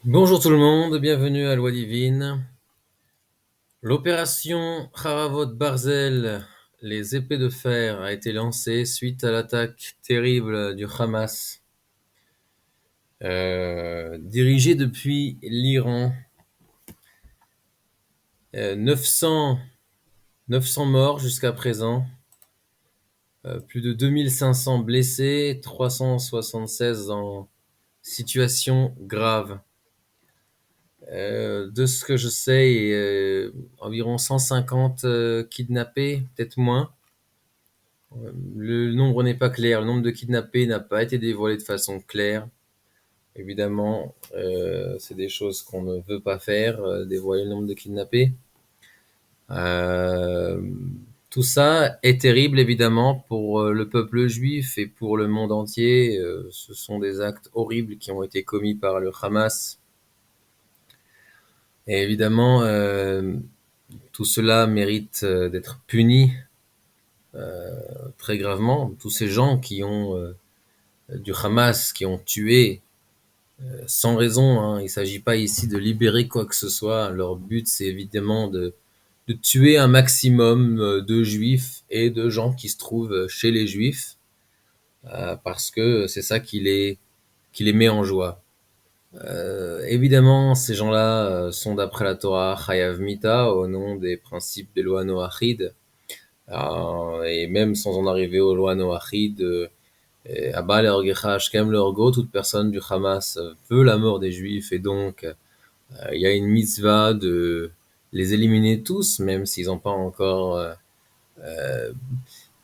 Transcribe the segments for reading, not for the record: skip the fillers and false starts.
Bonjour tout le monde, bienvenue à Loi Divine. L'opération Haravot Barzel, les épées de fer, a été lancée suite à l'attaque terrible du Hamas, dirigée depuis l'Iran. 900 morts jusqu'à présent, plus de 2500 blessés, 376 en situation grave. De ce que je sais, environ 150 kidnappés, peut-être moins. Le nombre n'est pas clair, le nombre de kidnappés n'a pas été dévoilé de façon claire. Évidemment, c'est des choses qu'on ne veut pas faire, dévoiler le nombre de kidnappés. Euh, Tout ça est terrible, évidemment, pour le peuple juif et pour le monde entier. Ce sont des actes horribles qui ont été commis par le Hamas. Et évidemment, tout cela mérite d'être puni très gravement. Tous ces gens qui ont du Hamas, qui ont tué sans raison, hein. Il ne s'agit pas ici de libérer quoi que ce soit. Leur but, c'est évidemment de tuer un maximum de juifs et de gens qui se trouvent chez les juifs, parce que c'est ça qui les met en joie. Évidemment, ces gens-là sont d'après la Torah Chayav Mita, au nom des principes des lois noachides. Et même sans en arriver aux lois noachides, Abba Leorgecha Shkem Leorgo, toute personne du Hamas veut la mort des Juifs, et donc il y a une mitzvah de les éliminer tous, même s'ils n'ont pas encore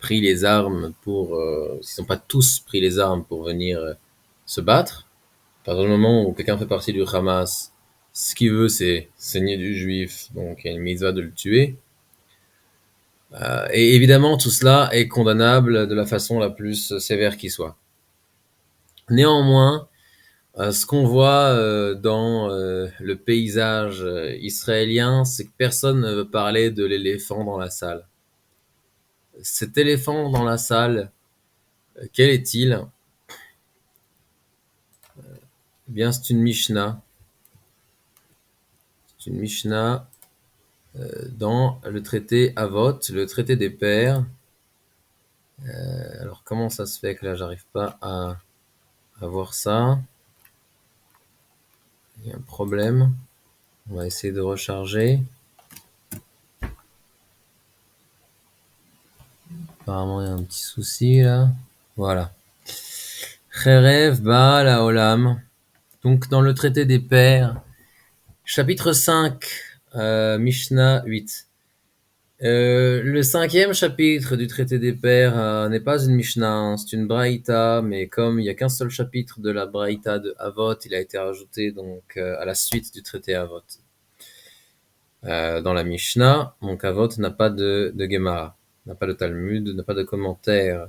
pris les armes s'ils n'ont pas tous pris les armes pour venir se battre. À partir du moment où quelqu'un fait partie du Hamas, ce qu'il veut, c'est saigner du Juif, donc il y a une mitzvah de le tuer. Et évidemment, tout cela est condamnable de la façon la plus sévère qui soit. Néanmoins, ce qu'on voit dans le paysage israélien, c'est que personne ne veut parler de l'éléphant dans la salle. Cet éléphant dans la salle, quel est-il? Eh bien, c'est une Mishnah. C'est une Mishnah dans le traité Avot, le traité des pères. Alors, comment ça se fait que là, j'arrive pas à voir ça? Il y a un problème. On va essayer de recharger. Apparemment, il y a un petit souci là. Voilà. Cherev Baal Haolam. Donc, dans le traité des pères, chapitre 5, Mishnah 8. Le cinquième chapitre du traité des pères n'est pas une Mishnah, hein, c'est une Braïta, mais comme il n'y a qu'un seul chapitre de la Braïta de Avot, il a été rajouté donc à la suite du traité Avot. Dans la Mishnah, donc Avot n'a pas de Gemara, n'a pas de Talmud, n'a pas de commentaire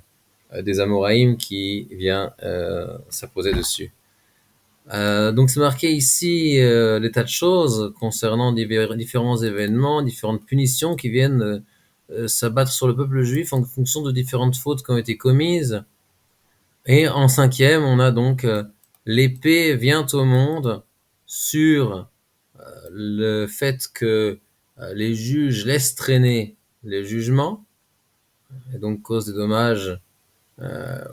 des Amoraïm qui vient s'apposer dessus. Donc c'est marqué ici des tas de choses concernant différents événements, différentes punitions qui viennent s'abattre sur le peuple juif en fonction de différentes fautes qui ont été commises. Et en cinquième, on a donc l'épée vient au monde sur le fait que les juges laissent traîner les jugements et donc causent des dommages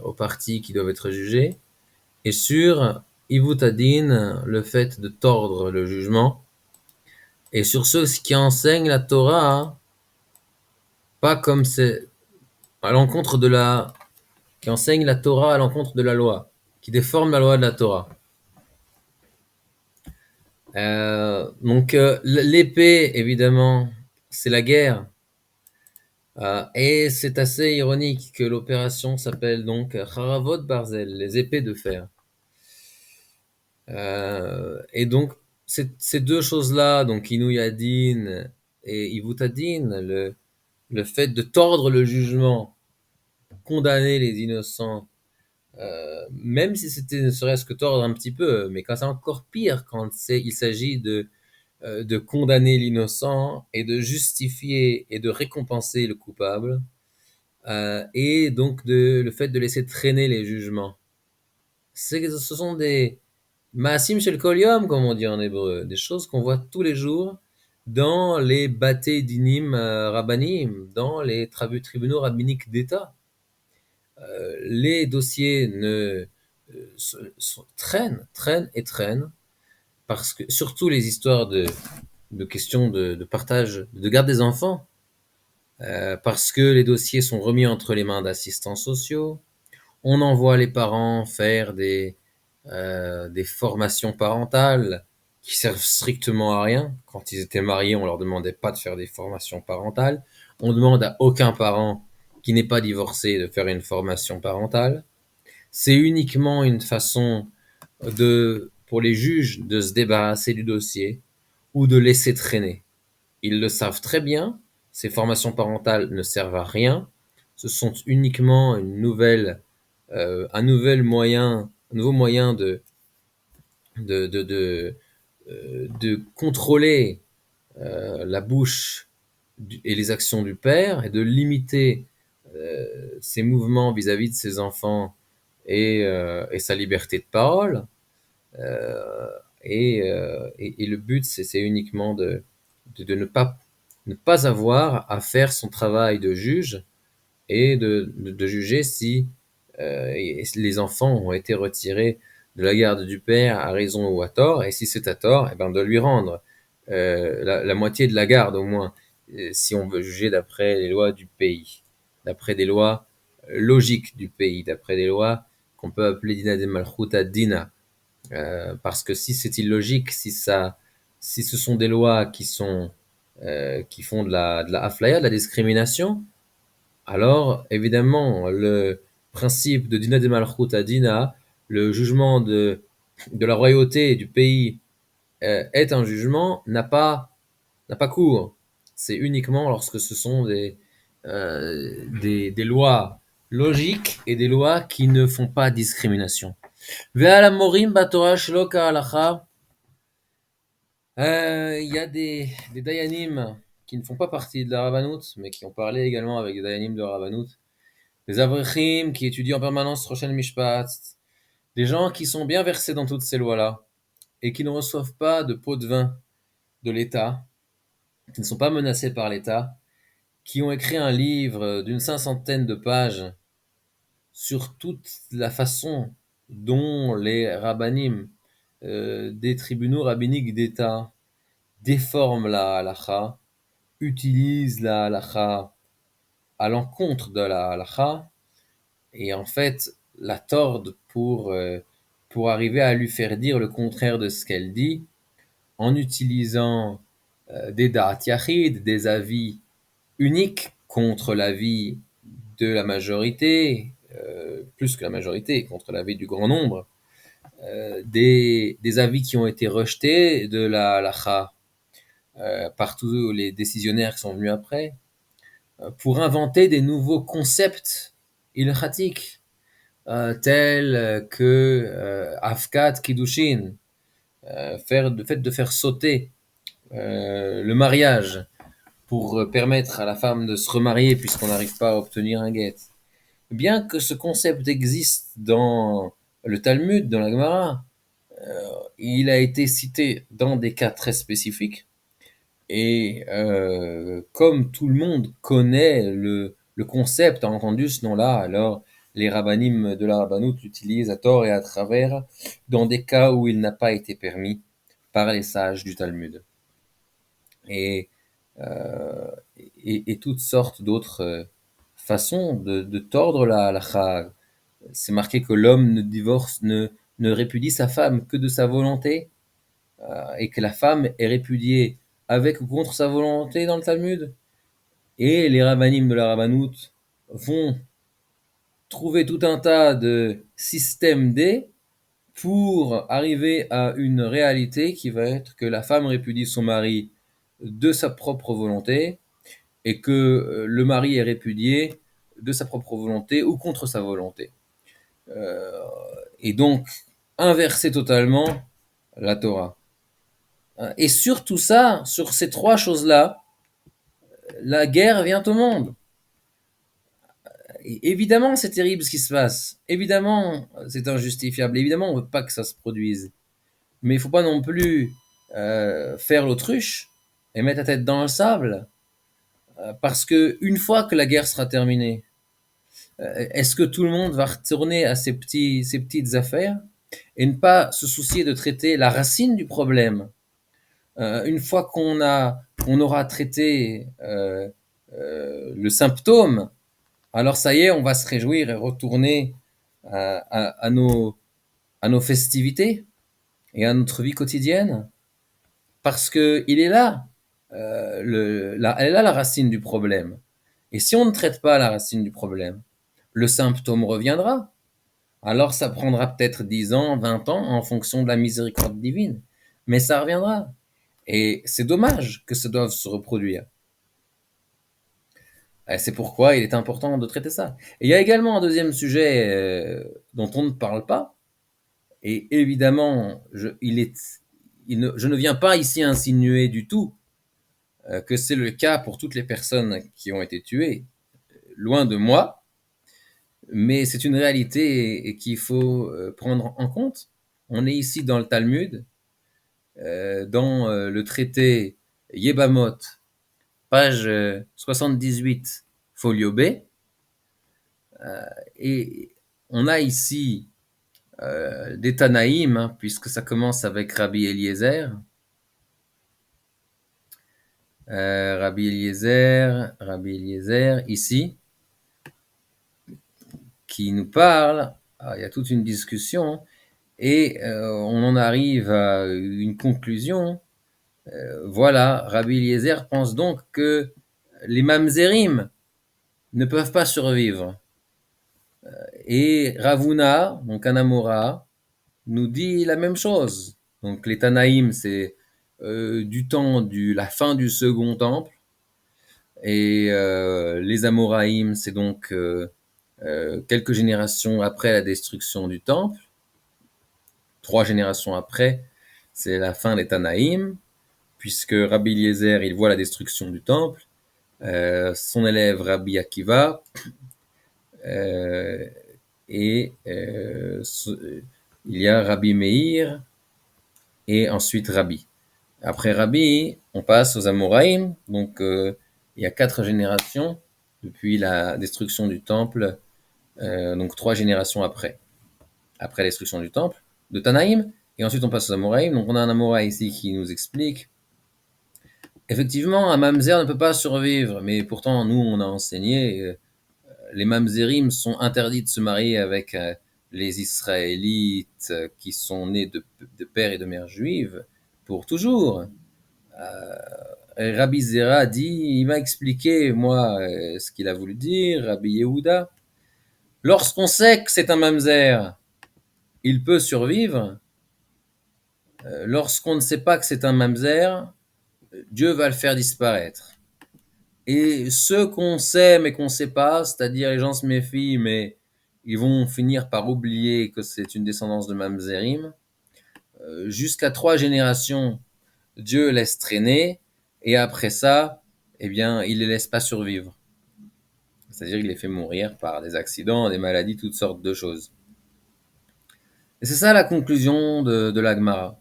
aux parties qui doivent être jugées, et sur Ivutadin, le fait de tordre le jugement, et sur ceux qui enseignent la Torah, pas comme c'est à l'encontre de la, qui enseignent la Torah à l'encontre de la loi, qui déforment la loi de la Torah. Donc l'épée, évidemment, c'est la guerre. Et c'est assez ironique que l'opération s'appelle donc Haravot Barzel, les épées de fer. Et donc, ces deux choses-là, donc Inuyadin et Ivutadin, le fait de tordre le jugement, condamner les innocents, même si c'était ne serait-ce que tordre un petit peu, mais quand c'est encore pire quand il s'agit de condamner l'innocent et de justifier et de récompenser le coupable, et donc le fait de laisser traîner les jugements. Ce sont Maasim shel kol yom, comme on dit en hébreu, des choses qu'on voit tous les jours dans les baté dinim rabbanim, dans les tribunaux rabbiniques d'État. Les dossiers traînent et traînent, parce que surtout les histoires de questions de partage, de garde des enfants, parce que les dossiers sont remis entre les mains d'assistants sociaux. On envoie les parents faire des formations parentales qui servent strictement à rien. Quand ils étaient mariés, on leur demandait pas de faire des formations parentales. On demande à aucun parent qui n'est pas divorcé de faire une formation parentale. C'est uniquement une façon pour les juges de se débarrasser du dossier ou de laisser traîner. Ils le savent très bien, ces formations parentales ne servent à rien, ce sont uniquement un nouveau moyen de contrôler la bouche et les actions du père et de limiter ses mouvements vis-à-vis de ses enfants et sa liberté de parole. Euh, et le but, c'est uniquement de ne pas avoir à faire son travail de juge et de juger si les enfants ont été retirés de la garde du père à raison ou à tort, et si c'est à tort, eh ben de lui rendre la moitié de la garde au moins, si on veut juger d'après les lois du pays, d'après des lois logiques du pays, d'après des lois qu'on peut appeler Dina de Malchuta Dina. Parce que si c'est illogique, si ce sont des lois qui font de la aflaya, de la discrimination, alors évidemment le principe de Dina de Malchut à Dina, le jugement de la royauté du pays est un jugement n'a pas cours. C'est uniquement lorsque ce sont des lois logiques et des lois qui ne font pas discrimination. ועל המורים בתורה שלא כהלכה, il y a des dayanim qui ne font pas partie de la Rabbanout, mais qui ont parlé également avec des dayanim de la Rabbanout, des avrechim qui étudient en permanence Roshel Mishpat, des gens qui sont bien versés dans toutes ces lois-là, et qui ne reçoivent pas de pot de vin de l'État, qui ne sont pas menacés par l'État, qui ont écrit un livre d'une 500aine de pages sur toute la façon dont les rabbinim des tribunaux rabbiniques d'État déforment la halacha, utilisent la halacha à l'encontre de la halacha, et en fait la tordent pour arriver à lui faire dire le contraire de ce qu'elle dit, en utilisant des da'at yachid, des avis uniques contre l'avis de la majorité, plus que la majorité, contre l'avis du grand nombre, des avis qui ont été rejetés de la halacha par tous les décisionnaires qui sont venus après, pour inventer des nouveaux concepts ilchatiques, tels que Afkat Kiddushin, le fait de faire sauter le mariage pour permettre à la femme de se remarier puisqu'on n'arrive pas à obtenir un guet. Bien que ce concept existe dans le Talmud, dans la Gemara, il a été cité dans des cas très spécifiques. Et comme tout le monde connaît le concept, a entendu ce nom-là, alors les rabbinim de la rabbanout l'utilisent à tort et à travers dans des cas où il n'a pas été permis par les sages du Talmud. Et, euh, et toutes sortes d'autres façons de tordre la halakha. C'est marqué que l'homme ne répudie sa femme que de sa volonté, et que la femme est répudiée avec ou contre sa volonté dans le Talmud. Et les rabbinim de la rabbanout vont trouver tout un tas de systèmes D pour arriver à une réalité qui va être que la femme répudie son mari de sa propre volonté et que le mari est répudié de sa propre volonté ou contre sa volonté. Euh, et donc, inverser totalement la Torah. Et sur tout ça, sur ces trois choses-là, la guerre vient au monde. Et évidemment, c'est terrible ce qui se passe. Évidemment, c'est injustifiable. Évidemment, on ne veut pas que ça se produise. mais il faut pas non plus faire l'autruche et mettre la tête dans le sable, parce que une fois que la guerre sera terminée, est-ce que tout le monde va retourner à ses petites affaires et ne pas se soucier de traiter la racine du problème? Une fois qu'on aura traité le symptôme, alors ça y est, on va se réjouir et retourner à à nos festivités et à notre vie quotidienne, parce que il est là, elle est là la racine du problème. Et si on ne traite pas la racine du problème, le symptôme reviendra. Alors ça prendra peut-être 10 ans, 20 ans, en fonction de la miséricorde divine. Mais ça reviendra. Et c'est dommage que ça doive se reproduire. Et c'est pourquoi il est important de traiter ça. Et il y a également un deuxième sujet dont on ne parle pas. Et évidemment, je ne viens pas ici insinuer du tout que c'est le cas pour toutes les personnes qui ont été tuées. Loin de moi. Mais c'est une réalité qu'il faut prendre en compte. On est ici dans le Talmud, dans le traité Yebamot, page 78, folio B, et on a ici des Tanaïm, hein, puisque ça commence avec Rabbi Eliezer. Rabbi Eliezer, ici, qui nous parle. Ah, il y a toute une discussion, et on en arrive à une conclusion. Voilà, Rabbi Eliezer pense donc que les mamzerim ne peuvent pas survivre. Et Ravuna, donc Anamora, nous dit la même chose. Donc les Tanaïm, c'est du temps de la fin du second temple, et les Amoraïm, c'est donc quelques générations après la destruction du temple. 3 générations après, c'est la fin des Tanaïm, puisque Rabbi Eliezer, il voit la destruction du temple. Son élève Rabbi Akiva, euh, et il y a Rabbi Meir, et ensuite Rabbi. Après Rabbi, on passe aux Amoraïm, donc il y a 4 générations depuis la destruction du temple, donc 3 générations après la destruction du temple, de Tanaïm, et ensuite on passe aux Amoraïm. Donc on a un Amoraï ici qui nous explique effectivement, un mamzer ne peut pas survivre, mais pourtant, nous, on a enseigné, les mamzerim sont interdits de se marier avec les Israélites qui sont nés de père et de mère juives pour toujours. Rabbi Zera dit, il m'a expliqué, moi, ce qu'il a voulu dire, Rabbi Yehuda. Lorsqu'on sait que c'est un mamzer, il peut survivre. Lorsqu'on ne sait pas que c'est un mamzer, Dieu va le faire disparaître. Et ceux qu'on sait mais qu'on ne sait pas, c'est-à-dire les gens se méfient, mais ils vont finir par oublier que c'est une descendance de Mamzerim, jusqu'à 3 générations, Dieu laisse traîner, et après ça, eh bien, il les laisse pas survivre. C'est-à-dire qu'il les fait mourir par des accidents, des maladies, toutes sortes de choses. Et c'est ça la conclusion de la Gemara.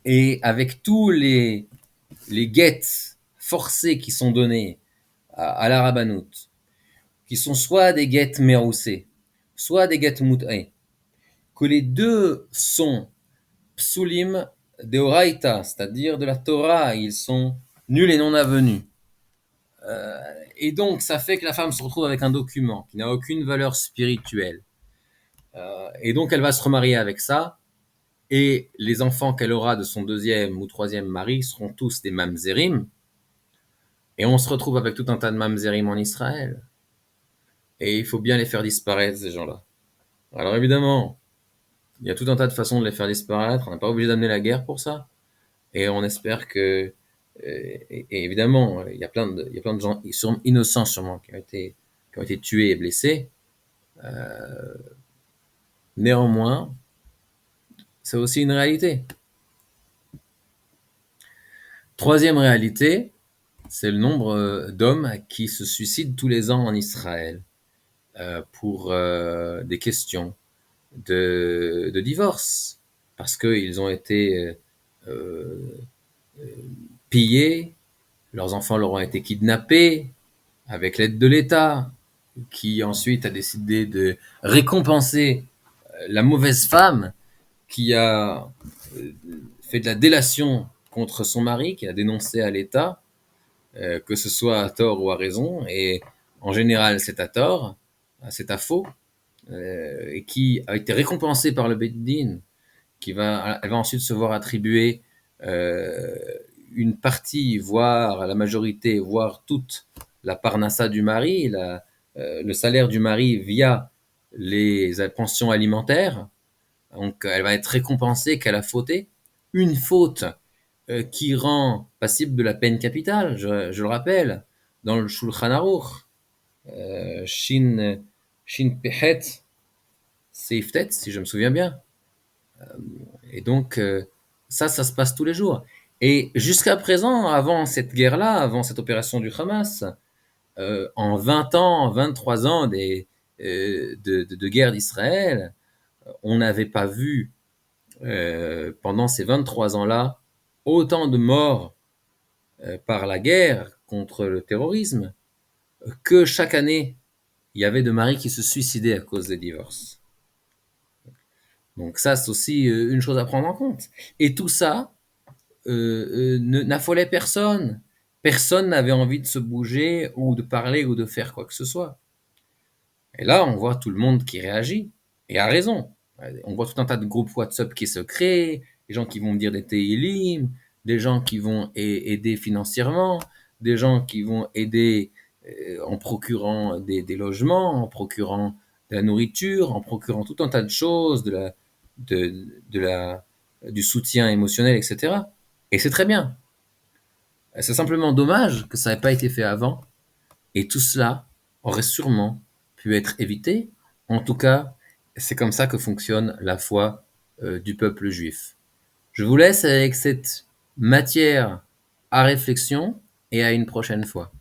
Et avec tous les guettes forcées qui sont données à la Rabbanout, qui sont soit des guettes méroussées, soit des guettes mout'é, que les deux sont psulim deoraita, c'est-à-dire de la Torah, ils sont nuls et non avenus. Et donc, ça fait que la femme se retrouve avec un document qui n'a aucune valeur spirituelle. Et donc, elle va se remarier avec ça, et les enfants qu'elle aura de son deuxième ou troisième mari seront tous des mamzerim, et on se retrouve avec tout un tas de mamzerim en Israël. Et il faut bien les faire disparaître, ces gens-là. Alors évidemment, il y a tout un tas de façons de les faire disparaître. On n'est pas obligé d'amener la guerre pour ça. Et on espère que, et évidemment, il y a plein de gens innocents sûrement qui ont été tués et blessés. Néanmoins, c'est aussi une réalité. Troisième réalité, c'est le nombre d'hommes qui se suicident tous les ans en Israël pour des questions de divorce. parce qu'ils ont été pillés, leurs enfants leur ont été kidnappés avec l'aide de l'État, qui ensuite a décidé de récompenser la mauvaise femme qui a fait de la délation contre son mari, qui a dénoncé à l'État, que ce soit à tort ou à raison, et en général c'est à tort, c'est à faux, et qui a été récompensée par le Beit Din, elle va ensuite se voir attribuer euh, une partie, voire la majorité, voire toute la parnassa du mari, le salaire du mari via les pensions alimentaires. Donc elle va être récompensée qu'elle a fauté. Une faute qui rend passible de la peine capitale, je le rappelle, dans le Shulchan Aruch, Shin, Shin Pehet, Seiftet, si je me souviens bien. Et donc, ça se passe tous les jours. Et jusqu'à présent, avant cette guerre-là, avant cette opération du Hamas, en 20 ans, 23 ans de guerre d'Israël, on n'avait pas vu, pendant ces 23 ans-là, autant de morts par la guerre contre le terrorisme que chaque année, il y avait de maris qui se suicidaient à cause des divorces. Donc ça, c'est aussi une chose à prendre en compte. Et tout ça, n'affolait personne. Personne n'avait envie de se bouger ou de parler ou de faire quoi que ce soit. Et là, on voit tout le monde qui réagit, et a raison. On voit tout un tas de groupes WhatsApp qui se créent, des gens qui vont me dire des Tehillim, des gens qui vont aider financièrement, des gens qui vont aider en procurant des logements, en procurant de la nourriture, en procurant tout un tas de choses, de la, du soutien émotionnel, etc. Et c'est très bien. C'est simplement dommage que ça n'ait pas été fait avant. Et tout cela aurait sûrement pu être évité. En tout cas, c'est comme ça que fonctionne la foi du peuple juif. Je vous laisse avec cette matière à réflexion et à une prochaine fois.